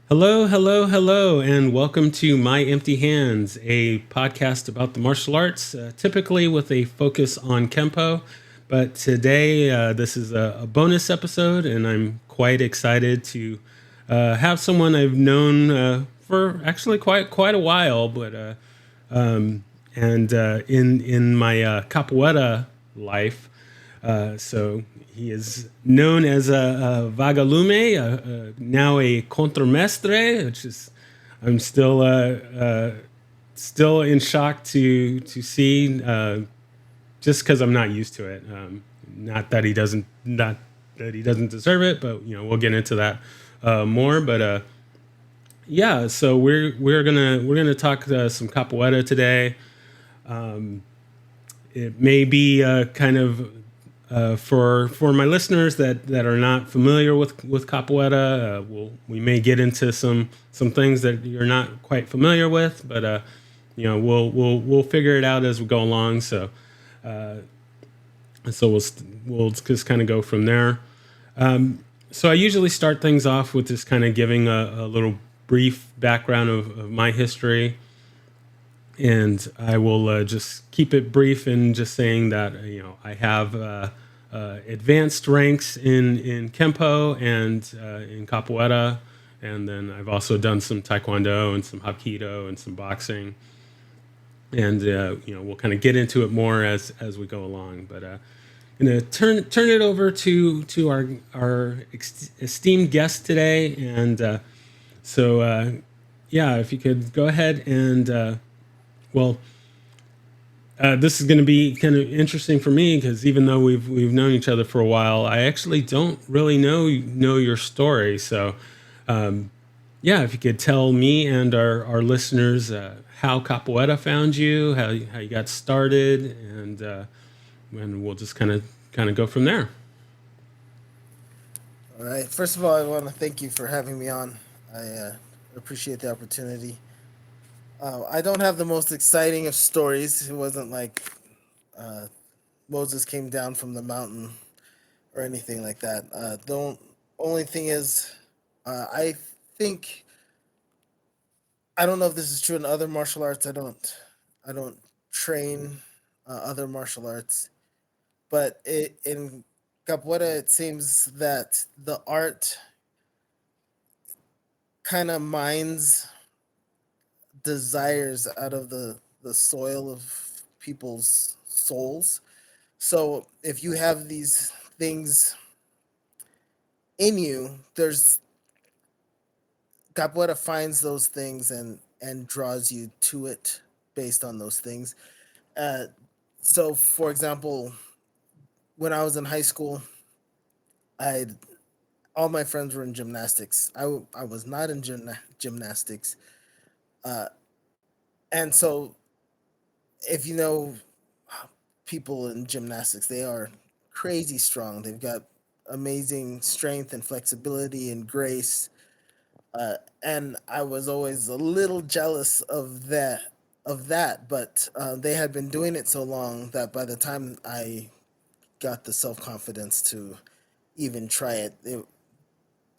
Hello, hello, hello, and welcome to My Empty Hands, a podcast about the martial arts, typically with a focus on Kempo. But today, this is a bonus episode, and I'm quite excited to have someone I've known for actually quite a while. In my capoeira life, so he is known as a Vagalume, now a Contramestre, which is I'm still in shock to see, just because I'm not used to it. Not that he doesn't deserve it, but we'll get into that more. But yeah, so we're gonna talk some capoeira today. It may be kind of for my listeners that are not familiar with capoeira. We may get into some things that you're not quite familiar with, but we'll figure it out as we go along. So we'll just kind of go from there. So I usually start things off with just kind of giving a little brief background of my history, and I will just keep it brief and just saying that I have advanced ranks in Kempo and in Capoeira, and then I've also done some Taekwondo and some Hapkido and some boxing, and we'll kind of get into it more as we go along. But I'm gonna turn it over to our esteemed guest today, and yeah, if you could go ahead and well, this is going to be kind of interesting for me because even though we've known each other for a while, I actually don't really know your story. So, yeah, if you could tell me and our listeners how Capoeira found you, how you got started, and we'll just kind of go from there. All right. First of all, I want to thank you for having me on. I appreciate the opportunity. I don't have the most exciting of stories. It wasn't like uh, Moses came down from the mountain or anything like that. The only thing is, I think I don't know if this is true in other martial arts. I don't train other martial arts, but in capoeira, it seems that the art kind of mines desires out of the soil of people's souls. So if you have these things in you, there's capoeira finds those things and draws you to it based on those things. Uh, so for example, when I was in high school, I all my friends were in gymnastics. I was not in gymnastics, uh, and so if you know people in gymnastics, they are crazy strong. They've got amazing strength and flexibility and grace. And I was always a little jealous of that, but they had been doing it so long that by the time I got the self confidence to even try it,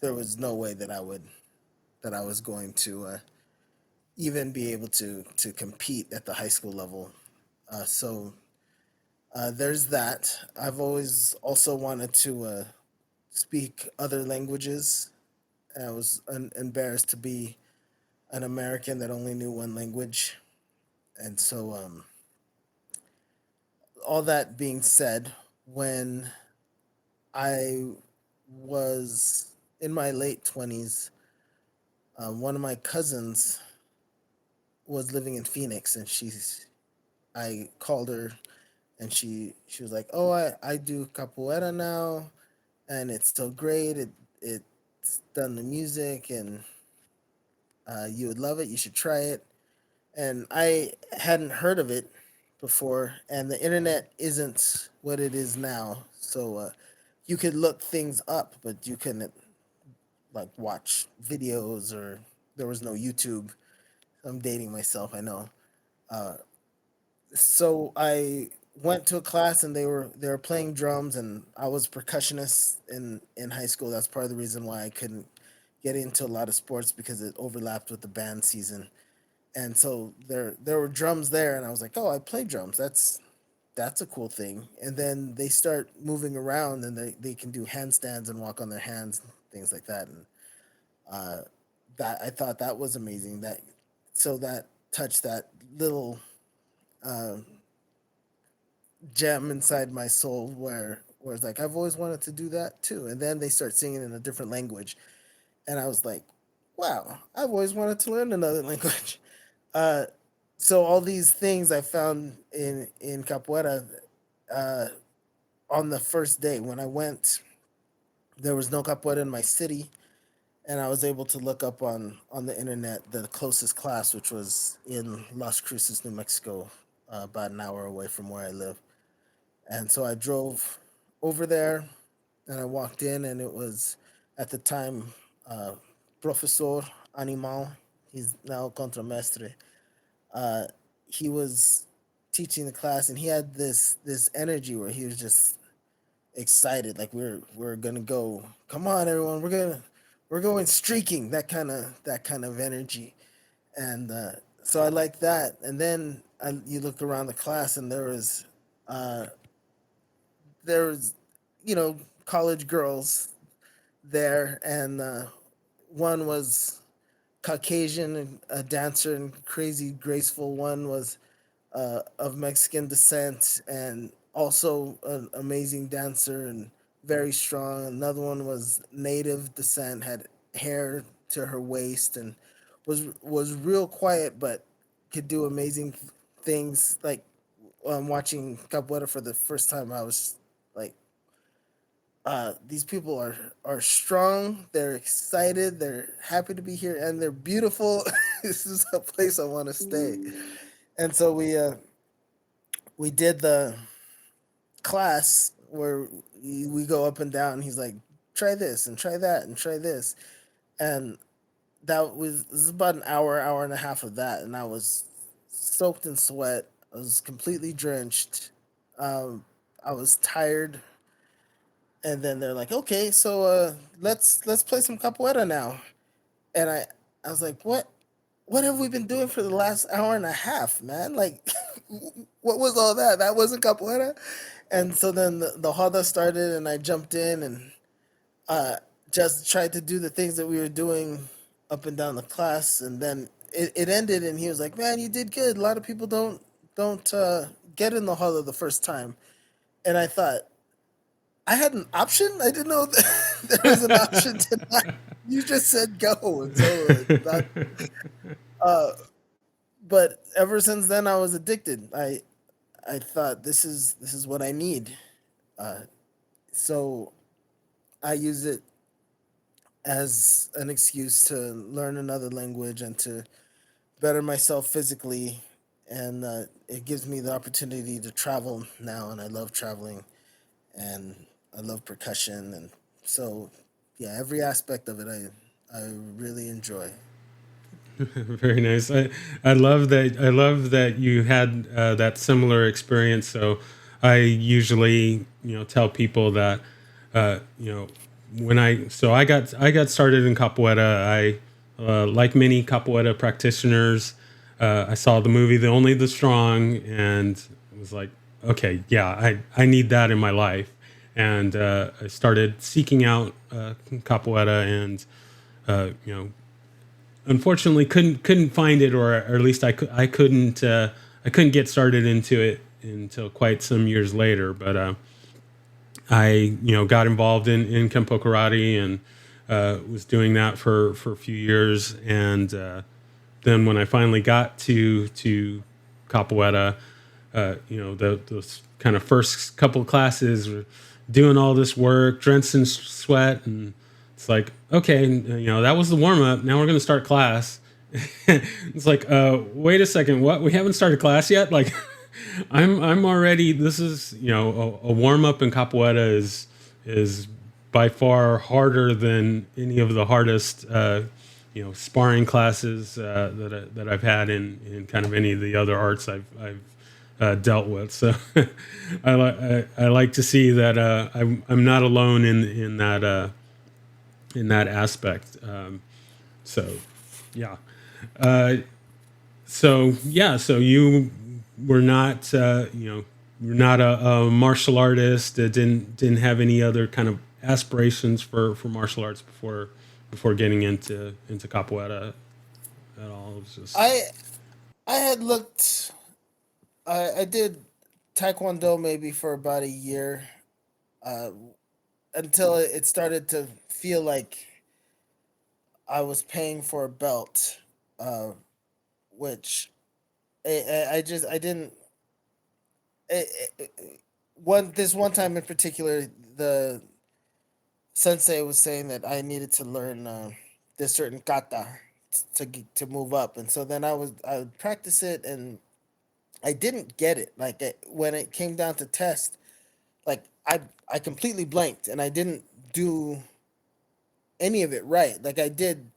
there was no way that I was going to even be able to compete at the high school level. So there's that. I've always also wanted to speak other languages. I was embarrassed to be an American that only knew one language. And so, all that being said, when I was in my late 20s, one of my cousins was living in Phoenix, and I called her, and she was like, "Oh, I do capoeira now, and it's so great. It's done the music, and you would love it. You should try it." And I hadn't heard of it before, and the internet isn't what it is now. So you could look things up, but you couldn't like watch videos, or there was no YouTube. I'm dating myself, I know. Uh, so I went to a class, and they were playing drums, and I was percussionist in high school. That's part of the reason why I couldn't get into a lot of sports because it overlapped with the band season. And so there were drums there, and I was like, oh, I play drums. That's a cool thing. And then they start moving around, and they can do handstands and walk on their hands and things like that. And uh, that I thought that was amazing. That touched that little uh, gem inside my soul where it's like I've always wanted to do that too. And then they start singing in a different language, and I was like, wow, I've always wanted to learn another language. Uh, so all these things I found in capoeira. Uh, on the first day when I went, there was no capoeira in my city, and I was able to look up on the internet the closest class, which was in Las Cruces, New Mexico, about an hour away from where I live. And so I drove over there, and I walked in, and it was at the time uh, Professor Animal. He's now Contramestre. Uh, he was teaching the class, and he had this energy where he was just excited, like we're gonna go. Come on, everyone, we're going streaking. That kind of energy, and so I like that. And then you look around the class, and uh, there was, you know, college girls there, and one was Caucasian and a dancer and crazy graceful. One was of Mexican descent and also an amazing dancer and very strong. Another one was native descent, had hair to her waist, and was real quiet but could do amazing things. Like watching capoeira for the first time, I was like, these people are strong. They're excited. They're happy to be here, and they're beautiful. This is a place I want to stay. And so we did the class where we go up and down. He's like, try this and try that and try this, and this was about an hour and a half of that, and I was soaked in sweat. I was completely drenched. Um, I was tired, and then they're like, okay, so let's play some capoeira now, and I was like, what have we been doing for the last hour and a half, man? Like, what was all that? That wasn't capoeira. And so then the Hoda started, and I jumped in and uh, just tried to do the things that we were doing up and down the class. And then it ended, and he was like, man, you did good. A lot of people don't get in the Hoda the first time. And I thought, I had an option? I didn't know that there was an option to not. You just said go. And so uh, but ever since then, I was addicted. I thought this is what I need. Uh, so I use it as an excuse to learn another language and to better myself physically, and it gives me the opportunity to travel now, and I love traveling, and I love percussion, and so yeah, every aspect of it I really enjoy. Very nice. I love that. I love that you had that similar experience. So I usually, tell people that, you know, when I got started in capoeira. Like many capoeira practitioners, I saw the movie The Only the Strong and was like, okay, yeah, I need that in my life. And I started seeking out capoeira and, you know, unfortunately couldn't find it, or at least I couldn't get started into it until quite some years later. But I got involved in Kempo karate and was doing that for a few years, and then when I finally got to capoeira, those kind of first couple of classes, were doing all this work, drenched in sweat, and it's like, okay, that was the warm up. Now we're going to start class. It's like, wait a second, what? We haven't started class yet? Like, I'm already. This is a warm up in capoeira is by far harder than any of the hardest sparring classes that I've had in kind of any of the other arts I've dealt with. So I like to see that I'm not alone in that in that aspect. So yeah. Uh, so you were not, you're not a martial artist. Didn't have any other kind of aspirations for martial arts before getting into capoeira at all. It was just I I had looked. I did taekwondo maybe for about a year, uh, until it started to feel like I was paying for a belt, uh, which I just I didn't. One this one time in particular, the sensei was saying that I needed to learn this certain kata to move up, and so then I would practice it, and I didn't get it. Like when it came down to test, like I completely blanked, and I didn't do any of it right. Like I did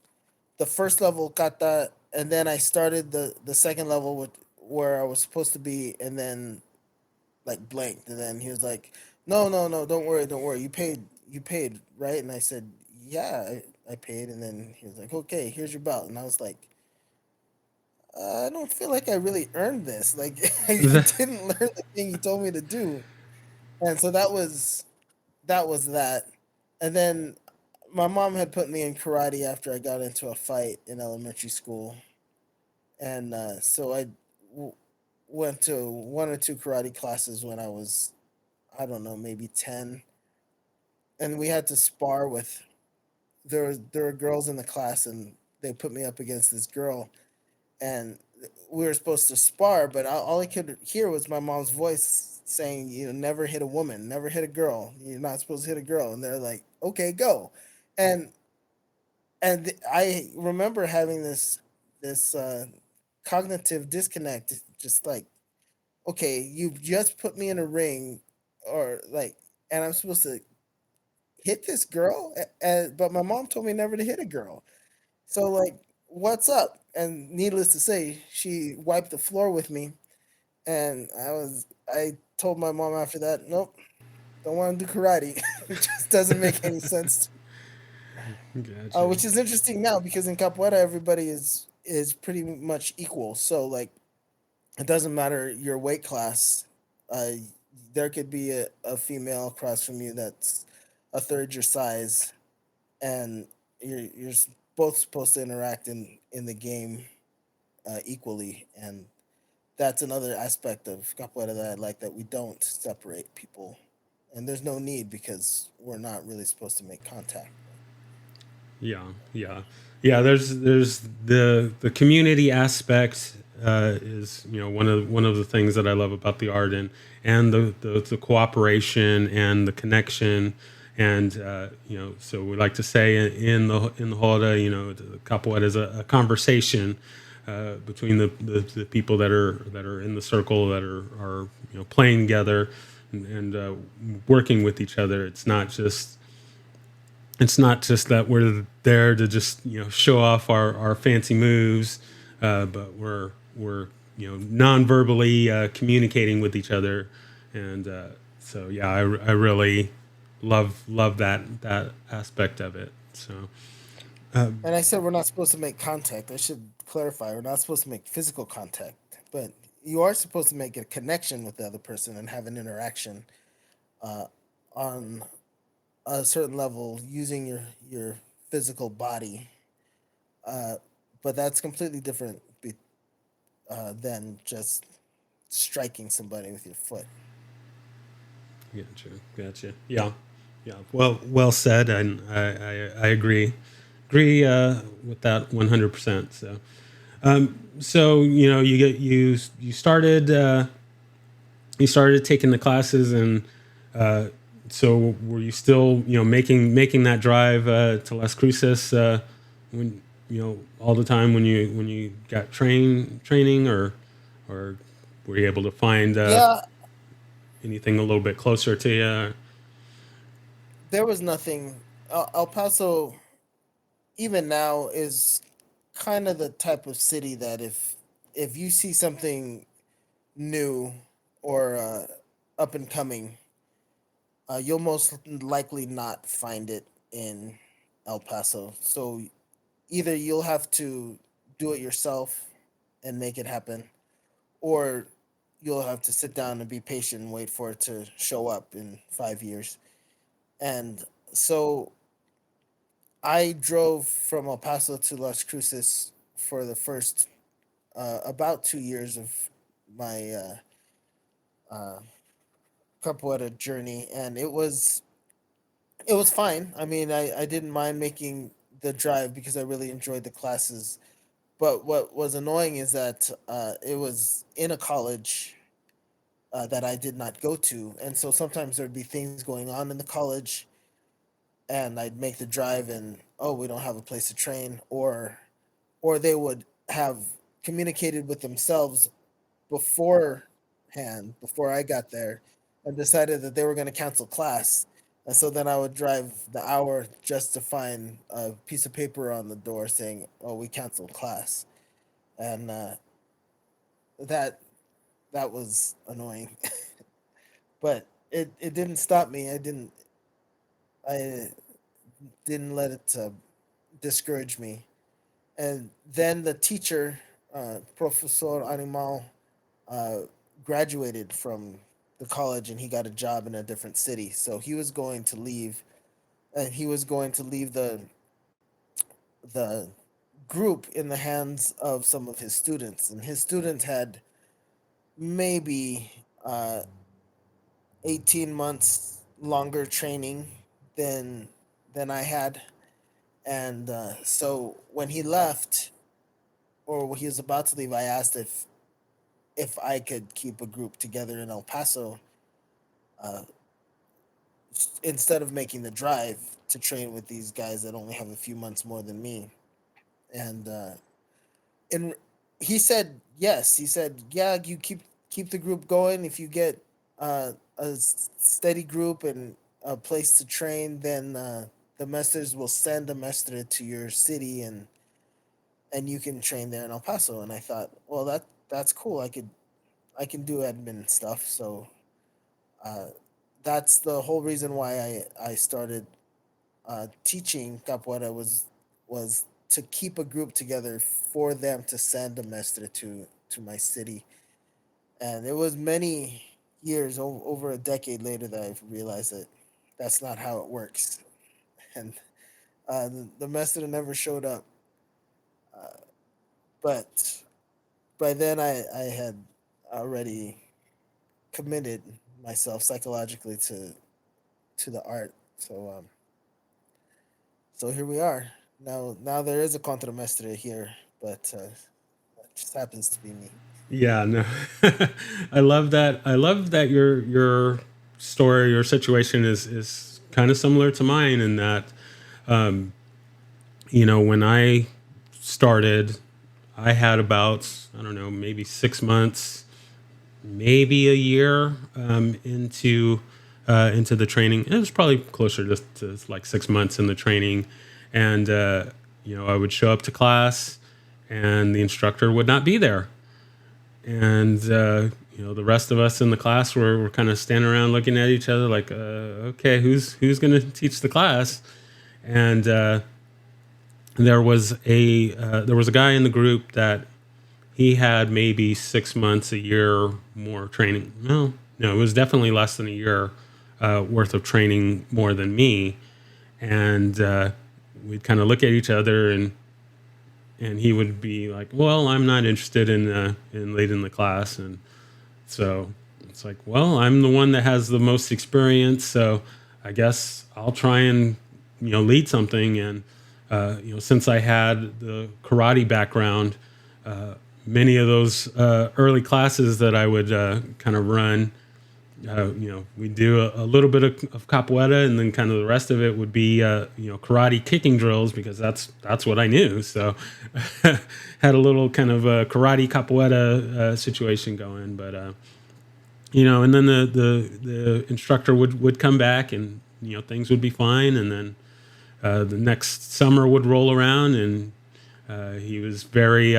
the first level kata, and then I started the second level with where I was supposed to be, and then like blanked, and then he was like, "No, no, no, don't worry, you paid, right?" And I said, "Yeah, I paid," and then he was like, "Okay, here's your belt," and I was like, "I don't feel like I really earned this. Like I that. didn't learn the thing you told me to do," and so that was that, and then my mom had put me in karate after I got into a fight in elementary school, and so w- went to one or two karate classes when I was, I don't know, maybe 10, and we had to spar with, there were girls in the class, and they put me up against this girl, and we were supposed to spar, but all I could hear was my mom's voice saying, you know, never hit a woman, never hit a girl, you're not supposed to hit a girl, and they're like, okay, go. and I remember having this cognitive disconnect, just like, okay, you just put me in a ring, or like, and I'm supposed to hit this girl, but my mom told me never to hit a girl. So like, what's up? And needless to say, she wiped the floor with me, and I told my mom after that, nope, don't want to do karate. It just doesn't make any sense. Gotcha. Which is interesting now because in capoeira everybody is pretty much equal. So like, it doesn't matter your weight class. Uh, there could be a female across from you that's a third your size, and you're both supposed to interact in the game equally, and that's another aspect of capoeira that I like, that we don't separate people, and there's no need because we're not really supposed to make contact. Yeah, yeah, yeah. There's the community aspect is, one of the things that I love about the art, and the cooperation and the connection, and so we like to say in the Roda, the capoeira is a conversation between the people that are in the circle, that are playing together, and working with each other. It's not just that we're there to just show off our fancy moves, but we're non-verbally communicating with each other, and so yeah, I really love that aspect of it. So And I said we're not supposed to make contact. I should clarify, we're not supposed to make physical contact, but you are supposed to make a connection with the other person and have an interaction uh, on a certain level using your physical body. Uh, but that's completely different than just striking somebody with your foot. gotcha, yeah, yeah. Well said, and I agree with that 100%. So you started taking the classes, and so were you still making that drive to Las Cruces when all the time when you got training, or were you able to find Yeah, anything a little bit closer to you? there was nothing. El Paso, even now, is kind of the type of city that if you see something new or up and coming, you'll most likely not find it in El Paso. So either you'll have to do it yourself and make it happen, or you'll have to sit down and be patient and wait for it to show up in 5 years. And so I drove from El Paso to Las Cruces for the first about 2 years of my uh, capoeira journey, and it was fine. I mean, I didn't mind making the drive because I really enjoyed the classes. But what was annoying is that it was in a college that I did not go to, and so sometimes there'd be things going on in the college, and I'd make the drive, and oh, we don't have a place to train, or they would have communicated with themselves before I got there, and decided that they were going to cancel class. And so then I would drive the hour just to find a piece of paper on the door saying, "Oh, we canceled class," and that that was annoying. But it didn't stop me. I didn't let it discourage me. And then the teacher, Professor Animal, uh, graduated from the college and he got a job in a different city. So he was going to leave, and he was going to leave the group in the hands of some of his students. And his students had maybe 18 months longer training than I had. And so when he left, or when he was about to leave, I asked if I could keep a group together in El Paso, uh, instead of making the drive to train with these guys that only have a few months more than me. And and he said yes. He said, "Yeah, you keep the group going. If you get steady group and a place to train, then the masters will send a mestre to your city, and you can train there in El Paso." And I thought, well, that's cool. I can do admin stuff. So uh, that's the whole reason why I started teaching capoeira, was to keep a group together for them to send a mestre to my city. And it was many years, over a decade later, that I realized that that's not how it works. And the mestre never showed up. Uh, but by then I had already committed myself psychologically to the art. So here we are. Now there is a contramestre here, but it just happens to be me. Yeah, no. I love that. I love that your story, your situation is kind of similar to mine in that when I started, I had about, I don't know, maybe 6 months, maybe a year into the training. It was probably closer to like 6 months in the training, and I would show up to class, and the instructor would not be there, and the rest of us in the class were kind of standing around looking at each other like, okay, who's going to teach the class, and there was a guy in the group that he had maybe 6 months, a year more training. No, it was definitely less than a year worth of training more than me. And we'd kind of look at each other, and he would be like, "Well, I'm not interested in leading the class." And so it's like, "Well, I'm the one that has the most experience, so I guess I'll try and lead something." And since I had the karate background, many of those early classes that I would kind of run, we do a little bit of capoeira, and then kind of the rest of it would be karate kicking drills, because that's what I knew. So had a little kind of a karate capoeira situation going, but and then the instructor would come back, and things would be fine, and then the next summer would roll around, and he was very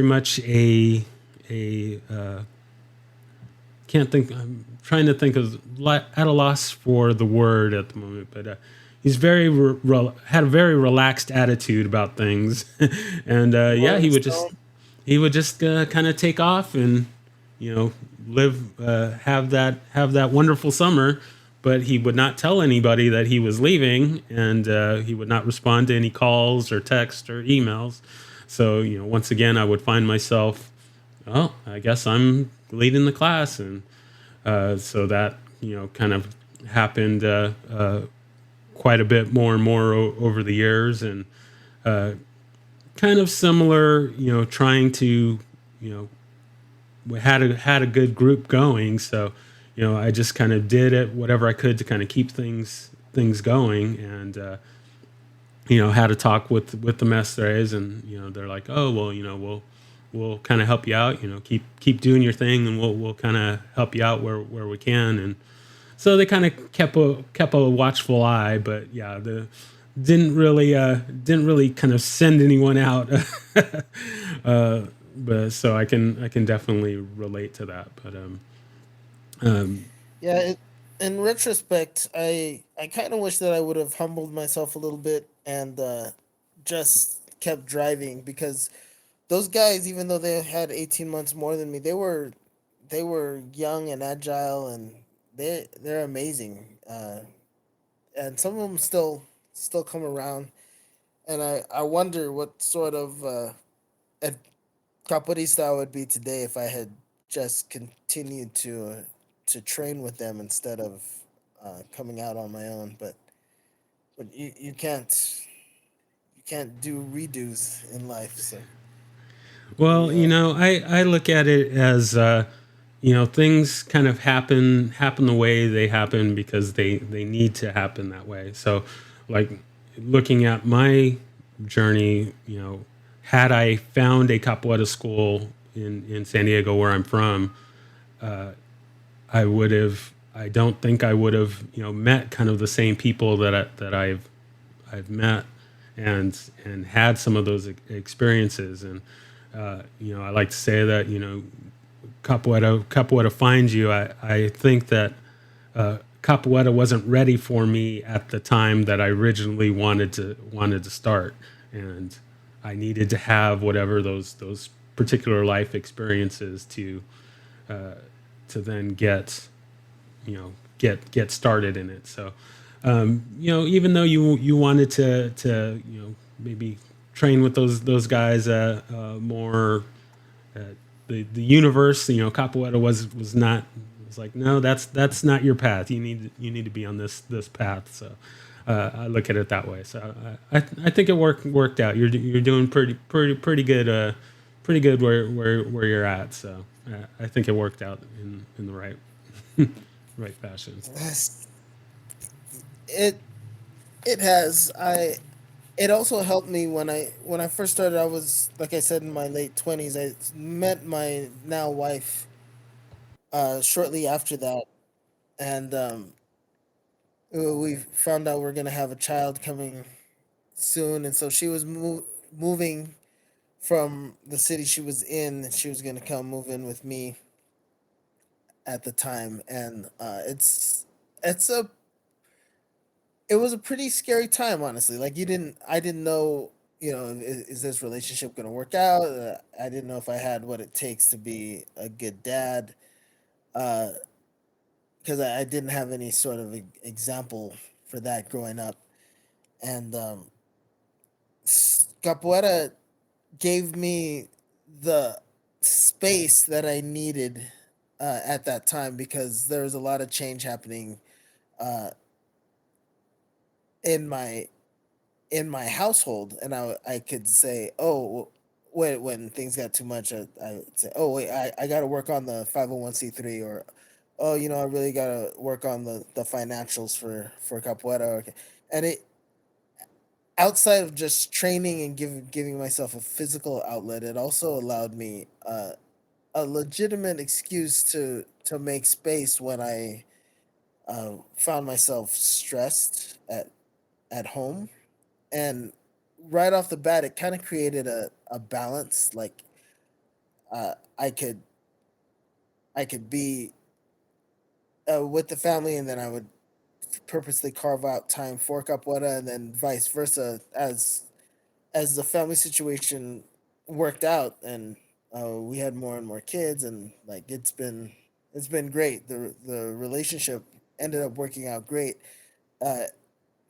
much a can't think. I'm trying to think of at a loss for the word at the moment, but he's had a very relaxed attitude about things, and yeah, Rolling Stone. he would just kind of take off and you know live have that wonderful summer, but he would not tell anybody that he was leaving, and he would not respond to any calls or texts or emails. So once again, I would find myself, oh, I guess I'm leading the class, and so that kind of happened quite a bit more and more over the years, and kind of similar, trying to, you know, we had a good group going, so I just kind of did it whatever I could to kind of keep things going, and had a talk with the mestres, and they're like, oh well, we'll kind of help you out, keep doing your thing, and we'll kind of help you out where we can, and so they kind of kept a watchful eye, but yeah, the didn't really kind of send anyone out. But so I can definitely relate to that. But um, Yeah, in retrospect, I kind of wish that I would have humbled myself a little bit and just kept driving, because those guys, even though they had 18 months more than me, they were young and agile, and they're amazing. And some of them still come around, and I wonder what sort of at capoeirista I would be today if I had just continued to train with them instead of coming out on my own. But you can't do redos in life. So well, we I look at it as things kind of happen the way they happen because they need to happen that way. So, like looking at my journey, had I found a capoeira school in San Diego where I'm from, I would have. I don't think I would have, met kind of the same people that I've met, and had some of those experiences. And I like to say that capoeira finds you. I think that capoeira wasn't ready for me at the time that I originally wanted to start, and I needed to have whatever those particular life experiences to then get started in it. So even though you wanted to maybe train with those guys more, uh, the universe, capoeira was not, was like, no, that's not your path. You need to be on this path. So I look at it that way. So I think it worked out. You're doing pretty good, pretty good where you're at. So I think it worked out in the right fashion. it it has I it also helped me when I first started. I was, like I said, in my late 20s. I met my now wife shortly after that, and we found out we're gonna have a child coming soon, and so she was moving from the city she was in, and she was gonna come move in with me at the time, and it's a it was a pretty scary time, honestly. Like, I didn't know, is this relationship gonna work out? I didn't know if I had what it takes to be a good dad, uh, because I didn't have any sort of example for that growing up, and capoeira gave me the space that I needed at that time, because there was a lot of change happening uh, in my household, and I could say, oh, when things got too much, I would say, oh wait, I got to work on the 501(c)(3), or oh, I really got to work on the financials for capoeira. Okay. And it, outside of just training and giving myself a physical outlet, it also allowed me a legitimate excuse to make space when I found myself stressed at home. And right off the bat, it kind of created a balance. Like, uh, I could I could be with the family, and then I would purposely carve out time for capoeira, and then vice versa as the family situation worked out, and we had more and more kids, and like it's been great. The relationship ended up working out great. Uh,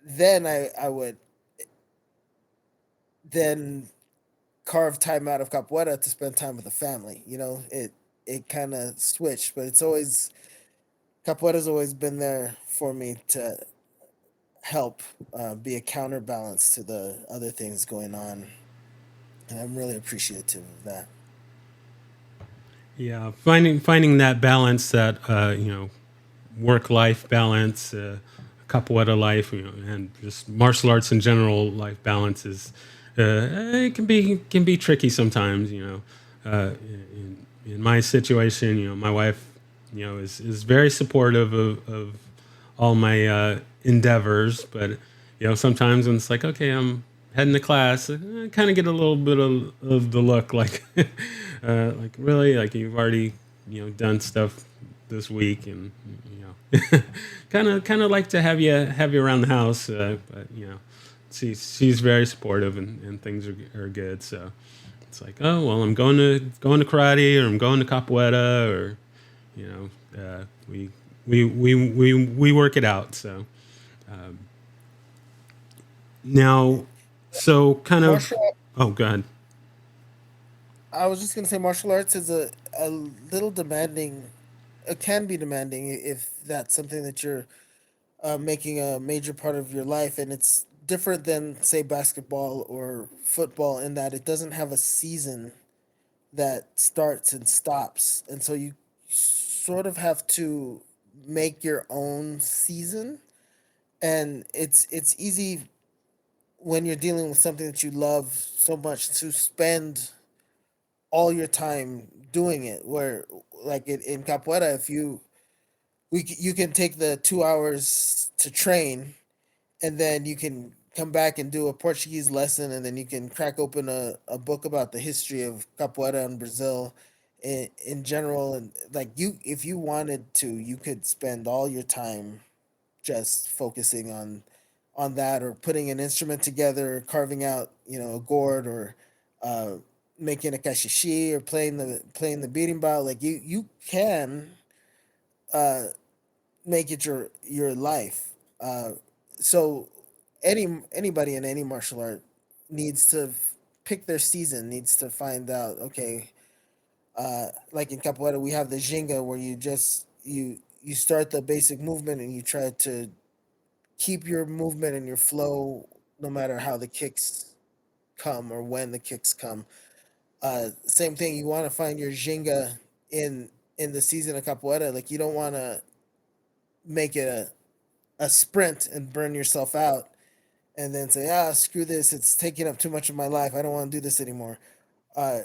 then I would then carve time out of capoeira to spend time with the family. You know, it kind of switched, but it's always capoeira's always been there for me to help be a counterbalance to the other things going on, and I'm really appreciative of that. Yeah, finding that balance, that work life balance, capoeira life, and just martial arts in general life balance is it can be tricky sometimes. In my situation, my wife, is very supportive of all my endeavors, but sometimes when it's like, okay, I'm heading to class, I kind of get a little bit of the look like, like really, like you've already done stuff this week, and kind of like to have you around the house, but she's very supportive, and things are good. So it's like, oh well, I'm going to karate, or I'm going to capoeira, or you know, we work it out. So now, so kind of, Martial oh god, I was just gonna say martial arts is a little demanding. It can be demanding if that's something that you're making a major part of your life, and it's different than say basketball or football in that it doesn't have a season that starts and stops, and so you sort of have to make your own season, and it's easy when you're dealing with something that you love so much to spend all your time doing it. Where like in capoeira, if you can take the 2 hours to train, and then you can come back and do a Portuguese lesson, and then you can crack open a book about the history of capoeira in Brazil in general, and like you if you wanted to, you could spend all your time just focusing on that, or putting an instrument together, carving out a gourd, or uh, making a kashishi, or playing the beating bow. Like you can uh, make it your life. So anybody in any martial art needs to pick their season, needs to find out, okay, like in capoeira we have the ginga, where you start the basic movement, and you try to keep your movement and your flow no matter how the kicks come or when the kicks come. Same thing, you want to find your ginga in the season of capoeira. Like you don't want to make it a sprint and burn yourself out, and then say, screw this, it's taking up too much of my life, I don't want to do this anymore. uh,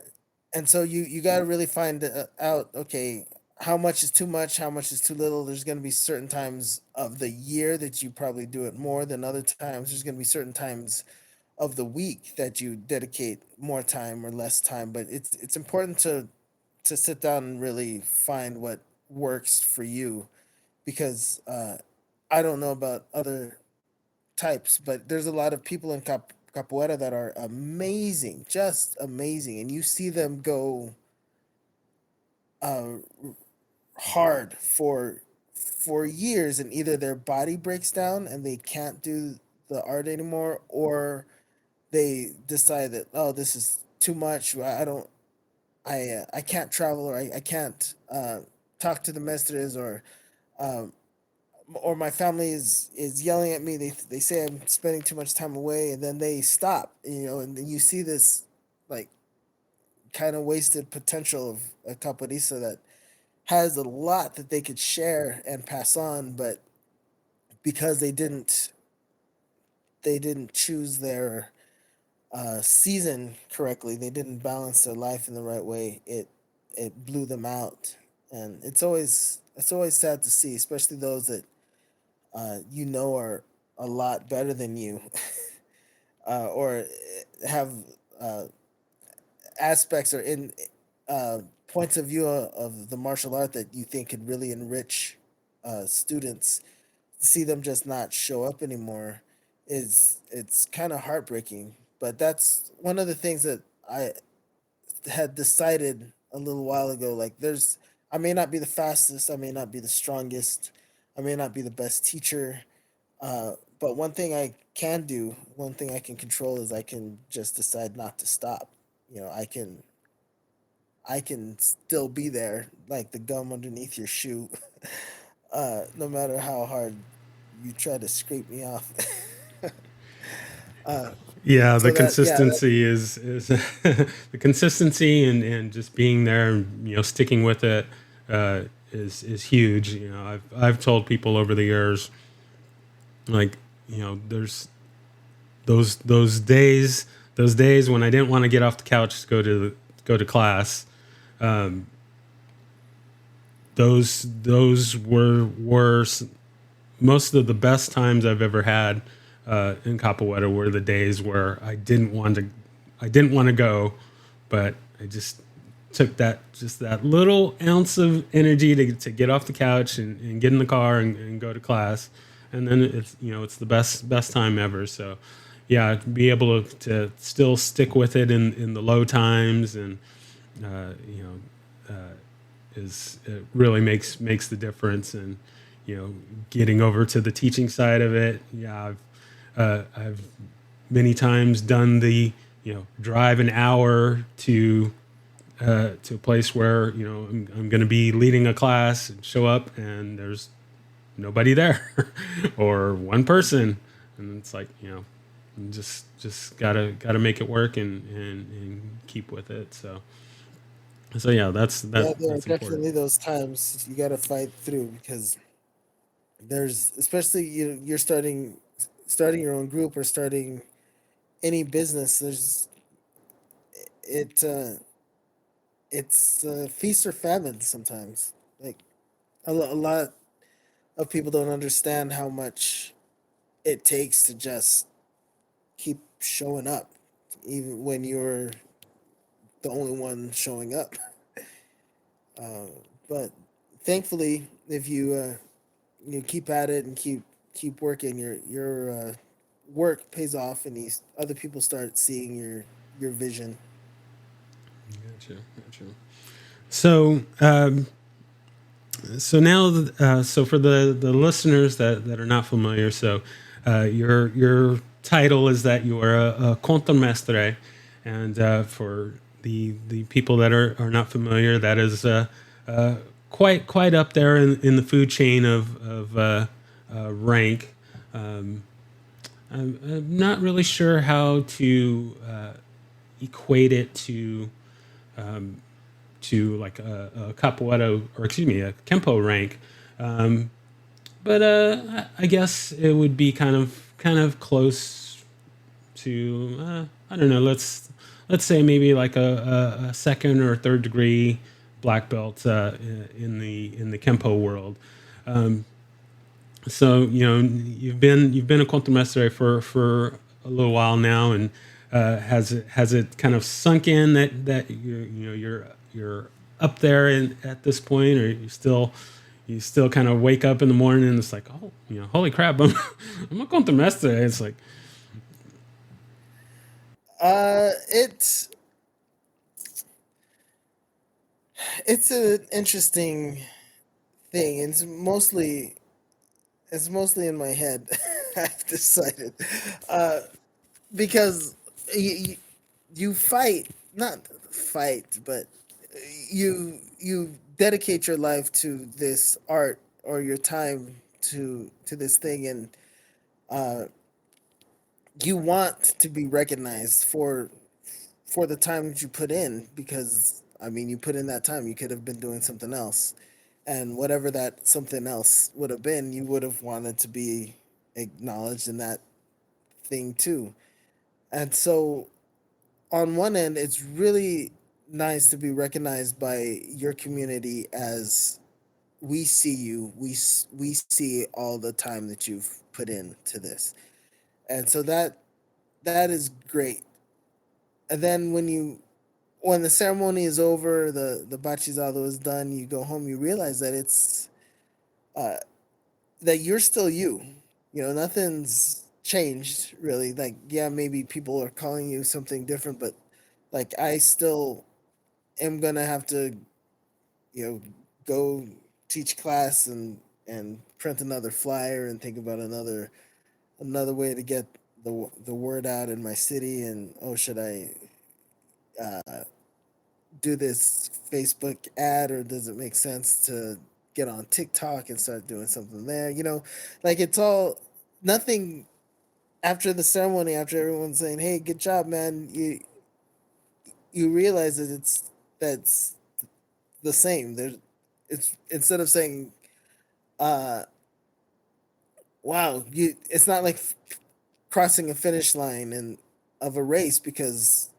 and so you got to really find out, okay, how much is too much, how much is too little. There's going to be certain times of the year that you probably do it more than other times. There's going to be certain times of the week that you dedicate more time or less time, but it's important to sit down and really find what works for you, because I don't know about other types, but there's a lot of people in capoeira that are amazing, just amazing, and you see them go uh, hard for years, and either their body breaks down and they can't do the art anymore, or they decide that, oh, this is too much. I don't. I can't travel, or I can't talk to the mestres, um, or my family is yelling at me. They say I'm spending too much time away, and then they stop. And then you see this like kind of wasted potential of a capoeirista that has a lot that they could share and pass on, but because they didn't choose their season correctly, they didn't balance their life in the right way. It blew them out, and it's always sad to see, especially those that are a lot better than you, or have uh, aspects, or in points of view of the martial art that you think could really enrich students see them just not show up anymore is it's kind of heartbreaking. But that's one of the things that I had decided a little while ago. Like, I may not be the fastest, I may not be the strongest, I may not be the best teacher, but one thing I can do, one thing I can control is I can just decide not to stop. You know, I can still be there, like the gum underneath your shoe, no matter how hard you try to scrape me off. uh, Yeah, the so that yeah, consistency is the consistency and just being there and sticking with it is huge. I've told people over the years, like, there's those days when I didn't want to get off the couch to go to class. Um, those were most of the best times I've ever had in Capoeira were the days where I didn't want to go, but I took that little ounce of energy to get off the couch and get in the car and go to class, and then it's the best time ever. So yeah, to be able to still stick with it in the low times, and uh, you know is it really makes the difference. And getting over to the teaching side of it, yeah, I've many times done the drive an hour to a place where I'm going to be leading a class and show up and there's nobody there or one person, and it's like you just gotta make it work and keep with it. So yeah, that's yeah, that there are that's important. definitely those times you got to fight through, because there's, especially you're starting your own group or starting any business. It it's feast or famine sometimes. Like, a lot of people don't understand how much it takes to just keep showing up, even when you're the only one showing up. Uh, but thankfully, if you keep at it and keep working, your work pays off, and these other people start seeing your vision. Gotcha. So now, so for the listeners that are not familiar, so your title is that you are a Contramestre, and for the people that are not familiar, that is uh, quite up there in the food chain of rank. Um, I'm not really sure how to equate it to like a capoeira, or excuse me, a kempo rank. Um, but I guess it would be kind of close to I don't know. Let's say maybe like a second or third degree black belt in the kempo world. Um, so you've been a contramestre for a little while now, and has it kind of sunk in that you're up there at this point, or you still kind of wake up in the morning and it's like, oh, holy crap, I'm a contramestre. It's like, It's an interesting thing. It's mostly in my head. I've decided, uh, because you, you fight, not fight, but you dedicate your life to this art, or your time to this thing, and uh, you want to be recognized for the time that you put in, because I mean, you put in that time. You could have been doing something else, and whatever that something else would have been, you would have wanted to be acknowledged in that thing too. And so, on one end, it's really nice to be recognized by your community as, we see you, we see all the time that you've put into this, and so that is great. And then when the ceremony is over, the bachizado is done, you go home, you realize that uh that you're still you. You know, nothing's changed really. Like, yeah, maybe people are calling you something different, but like I still am gonna have to, you know, go teach class and print another flyer and think about another way to get the word out in my city. And oh, should I uh, do this Facebook ad, or does it make sense to get on TikTok and start doing something there? You know, like it's all nothing after the ceremony. After everyone's saying, "Hey, good job, man," you realize that that's the same. There's it's instead of saying, uh, "Wow," you it's not like crossing a finish line and of a race, because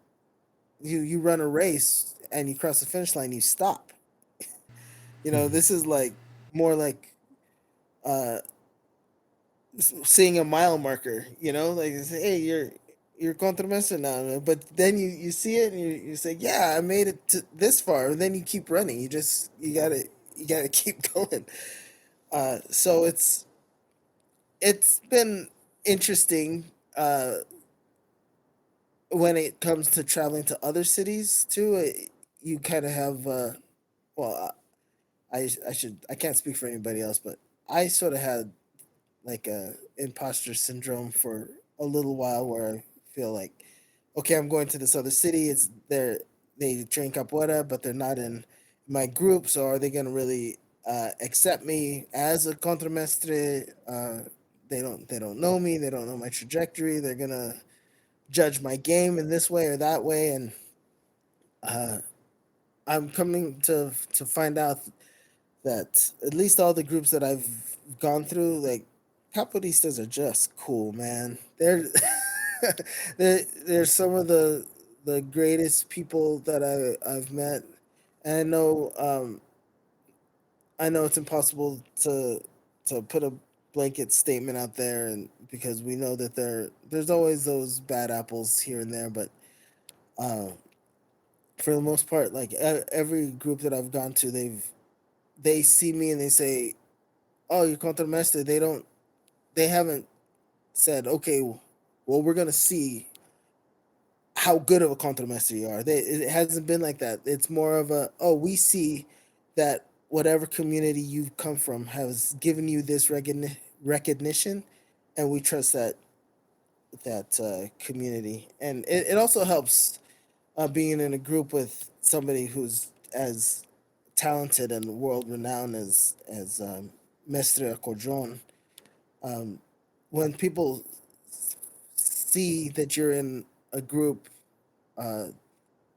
you run a race and you cross the finish line, you stop. You know, this is like more like uh seeing a mile marker, you know, like say, hey, you're Contramestre now, but then you see it and you say, yeah, I made it to this far, and then you keep running. You gotta keep going. So it's been interesting when it comes to traveling to other cities too. You kind of have well, I can't speak for anybody else, but I sort of had like a imposter syndrome for a little while, where I feel like, okay, I'm going to this other city. They drink capoeira, but they're not in my group. So are they going to really accept me as a contramestre? They don't know me. They don't know my trajectory. They're gonna judge my game in this way or that way, and uh, I'm coming to find out that at least all the groups that I've gone through, like capoeiristas are just cool, man. They're some of the greatest people that I've met, and I know it's impossible to put a blanket statement out there, and because we know that there's always those bad apples here and there, but uh, for the most part, like every group that I've gone to, they see me and they say, "Oh, you're Contramestre." They haven't said, "Okay, well, we're gonna see how good of a Contramestre you are." It hasn't been like that. It's more of a, "Oh, we see that whatever community you've come from has given you this recognition, and we trust that community." And it also helps being in a group with somebody who's as talented and world renowned as Mestre Accordion. Um, when people see that you're in a group uh,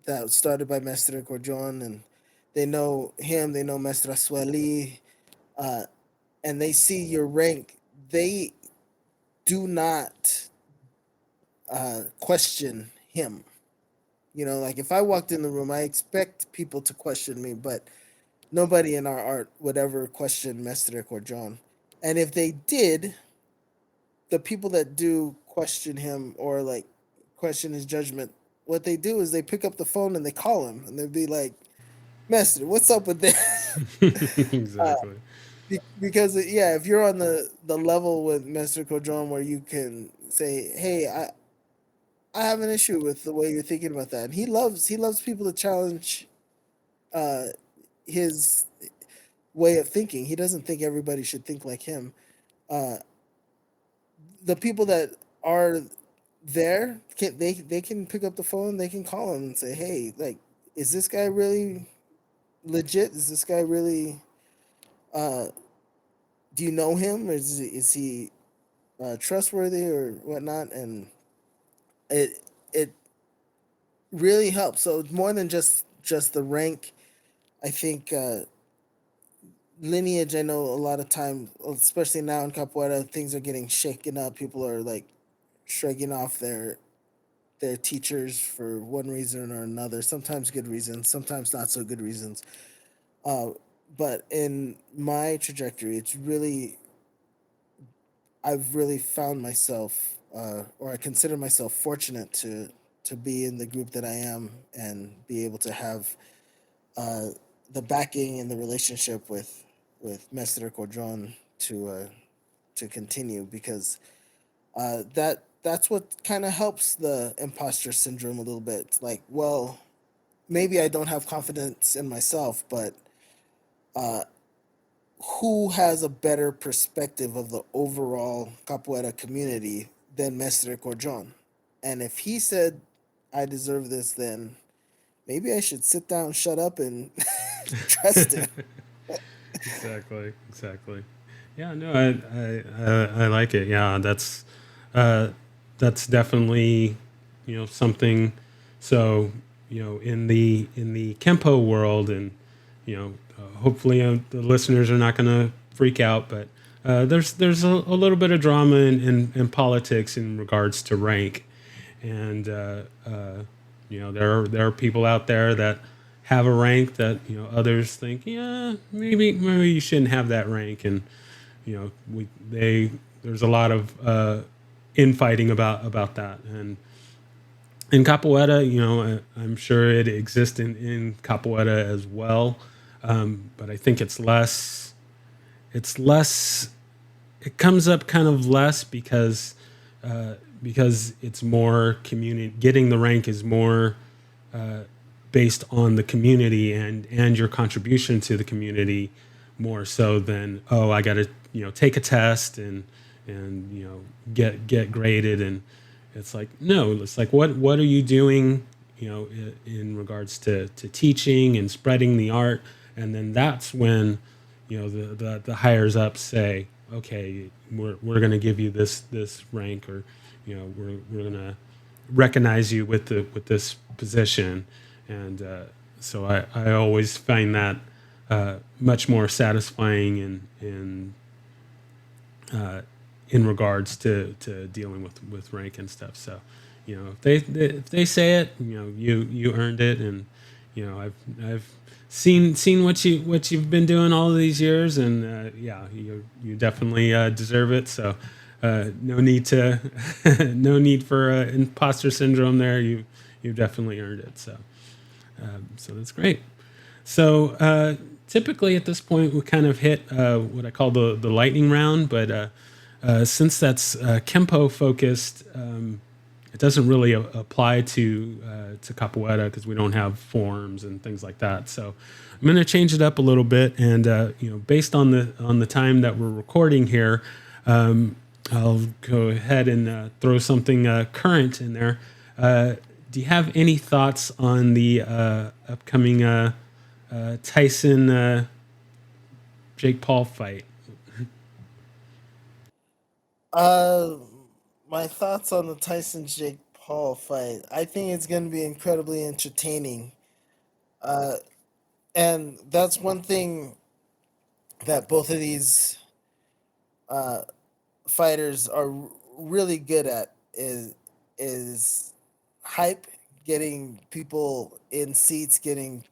that was started by Mestre Accordion, and they know him, they know Mestre Sueli, uh, and they see your rank, they do not question him. You know, like if I walked in the room, I expect people to question me, but nobody in our art would ever question Mestre Accordion. And if they did, the people that do question him or like question his judgment, what they do is they pick up the phone and they call him and they'd be like, "Master, what's up with this?" uh, Exactly. because yeah, if you're on the level with Master Codron where you can say, "Hey, I have an issue with the way you're thinking about that," and he loves people to challenge uh, his way of thinking. He doesn't think everybody should think like him. Uh, the people that are there they can pick up the phone, they can call him and say, hey, like, is this guy really legit? Is this guy really uh do you know him, or is he trustworthy or whatnot? And it really helps. So it's more than just the rank. I think lineage, I know a lot of time, especially now in capoeira, things are getting shaken up. People are like shrugging off their teachers for one reason or another. Sometimes good reasons, sometimes not so good reasons. Uh, but in my trajectory, I've really found myself, or I consider myself fortunate to be in the group that I am and be able to have the backing and the relationship with Mestre Cordron to to continue, because that's what kind of helps the imposter syndrome a little bit. It's like, well, maybe I don't have confidence in myself, but uh, who has a better perspective of the overall capoeira community than Mestre or John? And if he said, I deserve this, then maybe I should sit down, shut up, and trust him. Exactly, exactly. Yeah, no, I like it. Yeah, uh, that's definitely, something. So, in the Kempo world, and hopefully the listeners are not going to freak out, but there's a little bit of drama in politics in regards to rank, and there are people out there that have a rank that others think, yeah, maybe you shouldn't have that rank, and we they there's a lot of infighting about that. And in capoeira, I'm sure it exists in capoeira as well, but I think it's less it comes up kind of less because it's more community. Getting the rank is more based on the community and your contribution to the community, more so than, oh, I got to take a test and get graded. And it's like, no, it's like, what are you doing in regards to teaching and spreading the art. And then that's when the higher ups say, okay, we're going to give you this rank, or we're going to recognize you with this position. And so I always find that much more satisfying in regards to dealing with rank and stuff. So if they say it, you earned it. And I've seen what you've been doing all of these years, and yeah, you definitely deserve it. So no need to no need for imposter syndrome there. You've definitely earned it. So that's great. So typically at this point we kind of hit what I call the lightning round, but since that's Kempo focused, it doesn't really apply to capoeira because we don't have forms and things like that. So I'm going to change it up a little bit, and based on the time that we're recording here, I'll go ahead and throw something current in there. Do you have any thoughts on the upcoming Tyson Jake Paul fight? Uh, my thoughts on the Tyson Jake Paul fight. I think it's going to be incredibly entertaining. Uh, and that's one thing that both of these uh, fighters are really good at, is hype, getting people in seats, getting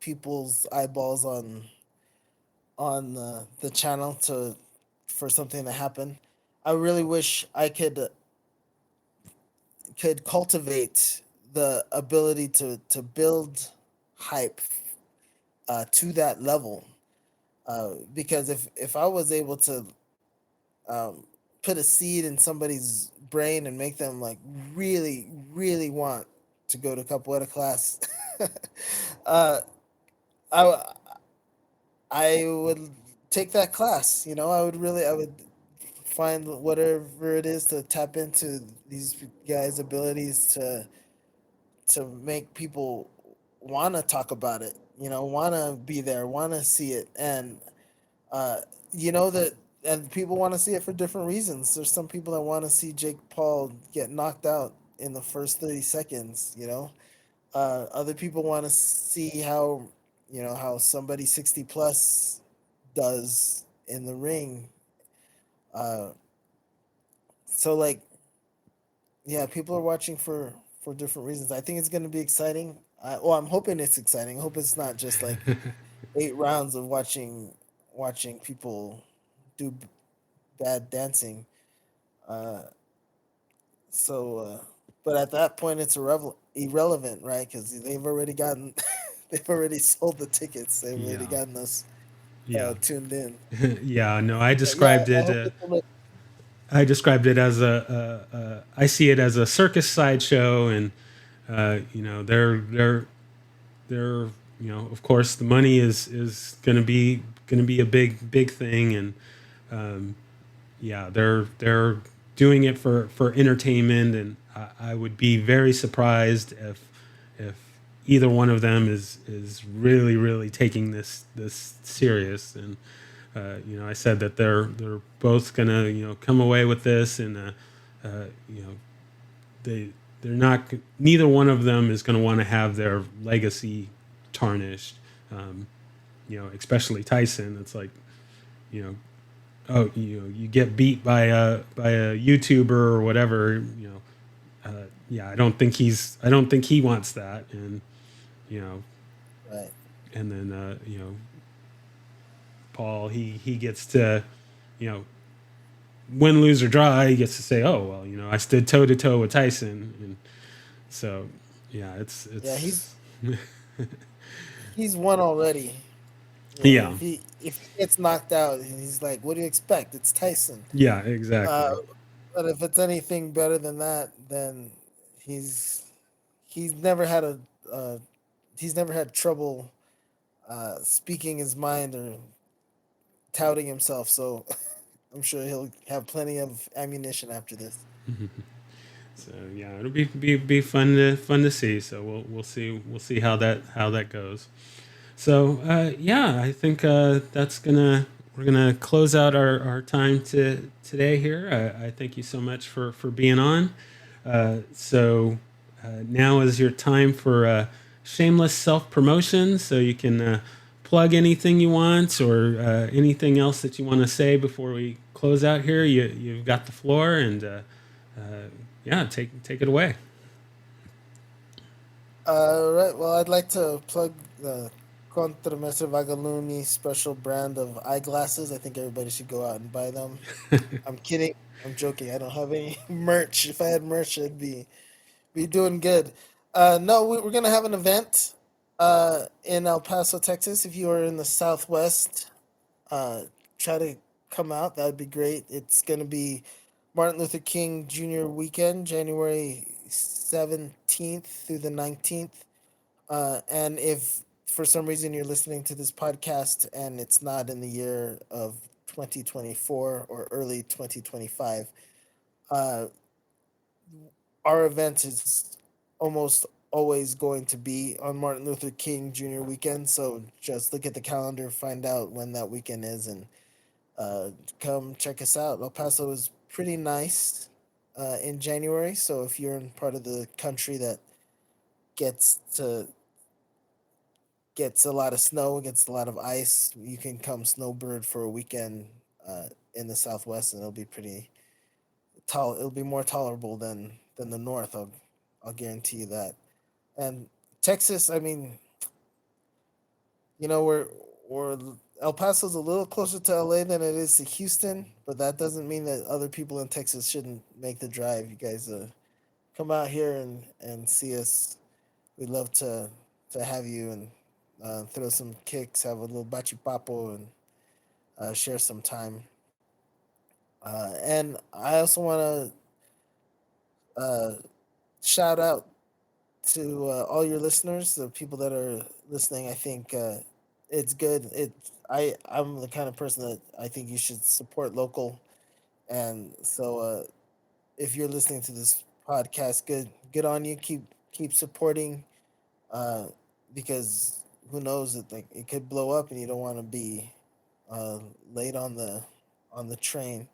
people's eyeballs on the channel to for something to happen. I really wish I could cultivate the ability to build hype to that level. Because if I was able to um, put a seed in somebody's brain and make them like really really want to go to capoeira class, uh, I I would take that class. I would find whatever it is to tap into these guys' abilities to make people want to talk about it. Want to be there, want to see it, and uh, that. And people want to see it for different reasons. There's some people that want to see Jake Paul get knocked out in the first 30 seconds. Other people want to see how somebody 60 plus does in the ring. Uh, so like, yeah, people are watching for different reasons. I think it's going to be exciting. Well, I'm hoping it's exciting. I hope it's not just like 8 rounds of watching people do bad dancing. Uh, but at that point, it's irrelevant, right? Because they've already sold the tickets. They've already Yeah, gotten us yeah. tuned in. Yeah, no, I But yeah, described I it. hope it's a look. I described it as I see it as a circus sideshow, and they're of course the money is going to be a big thing, and yeah, they're doing it for entertainment, and I would be very surprised if either one of them is really taking this serious. And I said that they're both gonna come away with this, and you know they they're not, neither one of them is going to want to have their legacy tarnished. Um, especially Tyson. It's like, you know, oh, you get beat by a YouTuber or whatever. Yeah, I don't think he wants that, and you know, Right. and then Paul, he gets to, you know, win, lose or draw, he gets to say, oh well, I stood toe to toe with Tyson, and so yeah, Yeah, it's he's won already. yeah, If he gets knocked out, he's like, "What do you expect? It's Tyson." yeah, Uh, exactly. but if it's anything better than that, then he's he's never had a uh, he's never had trouble speaking his mind or touting himself. So I'm sure he'll have plenty of ammunition after this. So yeah, it'll be fun to see. So we'll see how that goes. So yeah, I think we're gonna close out our time today here. I thank you so much for being on. So now is your time for shameless self promotion. So you can plug anything you want, or anything else that you want to say before we close out here. You've got the floor, and yeah, take it away. Right. Well, I'd like to plug the Contramestre Vagalume special brand of eyeglasses. I think everybody should go out and buy them. I'm kidding. I'm joking. I don't have any merch. If I had merch, I'd be doing good. No, we're gonna have an event in El Paso, Texas. If you are in the Southwest, uh, try to come out. That would be great. It's gonna be Martin Luther King Jr. weekend, January 17th through the 19th. And if for some reason you're listening to this podcast and it's not in the year of 2024 or early 2025, uh, our event is almost always going to be on Martin Luther King Jr. weekend. So just look at the calendar, find out when that weekend is, and uh, come check us out. El Paso is pretty nice in January. So if you're in part of the country that gets to gets a lot of snow, gets a lot of ice, you can come snowbird for a weekend in the Southwest, and it'll be pretty tall. It'll be more tolerable than the North. I'll guarantee you that. And Texas, I mean, we're El Paso's a little closer to LA than it is to Houston, but that doesn't mean that other people in Texas shouldn't make the drive. You guys come out here and see us. We'd love to have you and throw some kicks, have a little bachi papo, and share some time. And I also want to shout out to all your listeners, the people that are listening. I think it's good. I'm the kind of person that I think you should support local, and so if you're listening to this podcast, good on you. Keep supporting, uh, because who knows, it could blow up, and you don't want to be uh, late on the train.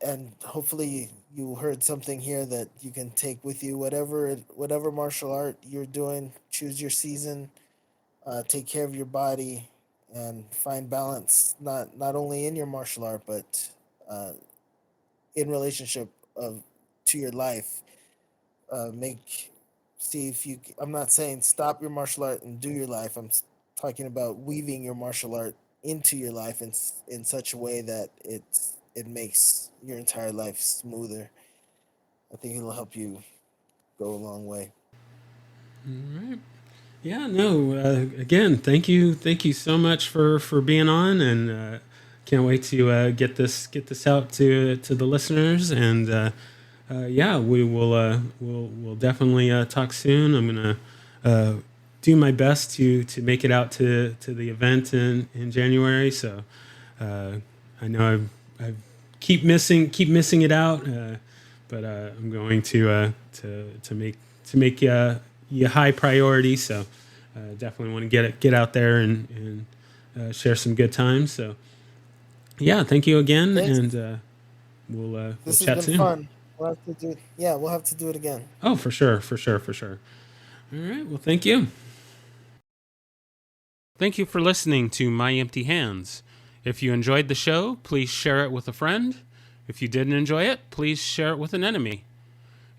And hopefully you heard something here that you can take with you. Whatever martial art you're doing, choose your season. Take care of your body and find balance. Not only in your martial art, but uh, in relationship of to your life. Make see if you. I'm not saying stop your martial art and do your life. Talking about weaving your martial art into your life in such a way that it makes your entire life smoother. I think it'll help you go a long way. All right. Yeah, no. Again, thank you so much for being on, and can't wait to get this out to the listeners, and yeah, we'll definitely talk soon. I'm gonna do my best to make it out to the event in January. So I know I keep missing it out, but I'm going to make you a high priority. So definitely want to get out there and share some good times. So yeah, thank you again, Thanks. and we'll This has chat been soon. fun. We'll have to do. Yeah, we'll have to do it again. Oh, for sure. All right. Well, thank you. Thank you for listening to My Empty Hands. If you enjoyed the show, please share it with a friend. If you didn't enjoy it, please share it with an enemy.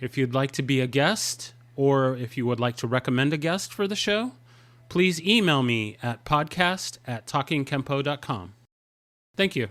If you'd like to be a guest, or if you would like to recommend a guest for the show, please email me at podcast@talkingkempo.com. Thank you.